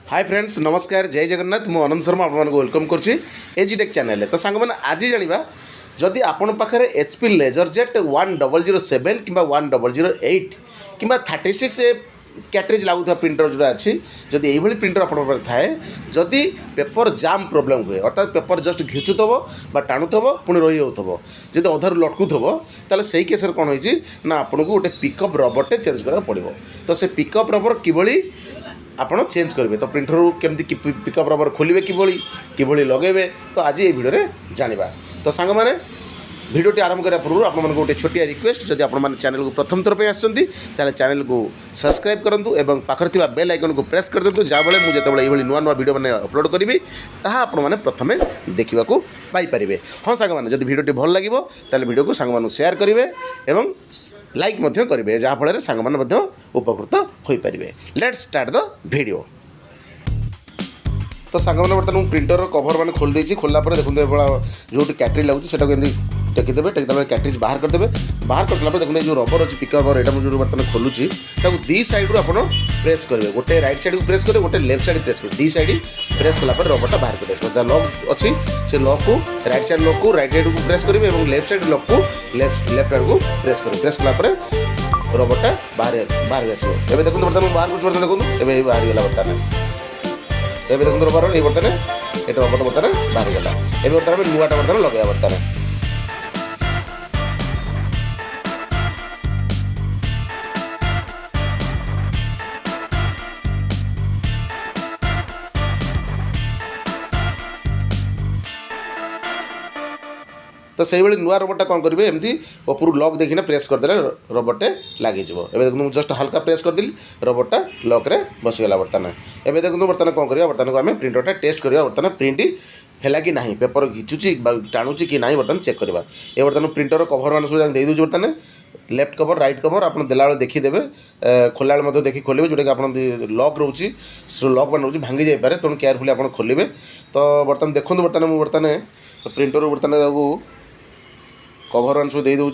Hi friends नमस्कार जय जगन्नाथ मु अनंत शर्मा आपन वेलकम करछि एजीटेक चैनल। तो सांग मैंने आज जानिबा जदि आपण पाखरे एचपी लेजरजेट 1007 कि 1008 कि 36 कैटरेज लागुवा प्रिंटर जोड़ा अच्छी जदि यही प्रिंटर आप थाए जदि पेपर जाम प्रोब्लेम हुए अर्थात पेपर जस्ट घिचुव टाणुव पुणी रही होथबो जदि अधार लटकुव ताले सही केस कौन होइछि ना आपन को गोटे पिकअप रबर चेंज करा पड़िबो। तो से पिकअप रबर किभली आपण चेंज करेंगे तो प्रिंटर केमती पिकअप रबर खोलिए किभली लगेबे तो आज ये वीडियो रे जानिबा। तो सांग माने वीडियोटी आरंभ करा पूर्व आप गोटे छोटिया रिक्वेस्ट जदि आप चैनल को प्रथम थर पे आछंती ताले चैनल को सब्सक्राइब करंतु एवं पाखर थिबा बेल आइकन को प्रेस कर दिंतु जा बेले मु जेतेबेले एभली नुआ नुआ वीडियो माने अपलोड करिवि ताहा आपण माने प्रथमे देखिबा को पाई परिबे। हां सांग माने जदि वीडियोटी भल लागिवो ताले वीडियो को सांग मानु शेयर करिवे एवं लाइक मध्य करिवे जा फଳରେ सांग माने मध्य उपकृत होई परिबे। Let's start the video. तो सांग मैंने बर्तमान प्रिंटर कभर मैंने खोल देती खोलला देखते जो कैटरेज लगुच से टेकीदेवे टेकीदेवे कैटरेज बाहर करदे बाहर कर सारा देखते जो रबर अच्छी पिकअप रबर यहाँ जो बर्तमान खोलुची दी साइड रू आप प्रेस करेंगे गोटे राइट साइड को प्रेस करेंगे गोटे लेफ्ट साइड प्रेस करेंगे दी साइड प्रेस कला रबरटा बाहर कर लक अच्छी से लक को राइट साइड लक को राइट साइड को प्रेस करेंगे और लेफ्ट साइड लक को लेफ्ट साइड को प्रेस करेंगे प्रेस कला रबरटा बाहर आसो। ए देखते बर्तमान बाहर कुछ देखो ये बाहर गला बर्तमान ए देखते रबर ये बर्तमान ये रबर बर्तमान बाहर गला ए बर्तमान नुआटा बर्तमान लगे बर्तमान तो से नुआ रबरटा कौन करेंगे एमती ऊपर लक देखिना प्रेस करदे रबरटे लगे देखो जस्ट हल्का प्रेस करदेली रबरटा लक्रे बसीगला बर्तमान। एवं देखो बर्तमान कौन करा बर्तमान को आम प्रिंटरटा टेस्ट करवा बर्तमान प्रिंट है कि नहीं पेपर घिचुची टाणुची कि ना बर्तमान चेक करवा। ये बर्तमान प्रिंटर कभर मैंने सब दे दूँ बर्तमान लेफ्ट कवर राइट कवर आप देला देखीदेवे खोला बेले देखिए खोलेंगे जोटा कि आप लक रोचे लक मैंने रोचे भांगी जापे तेणु केयरफुली आप खोलेंगे। तो बर्तमान देखो बर्तमान मुझे बर्तमान प्रिंटर बर्तमान कभर मान सब दे दूँ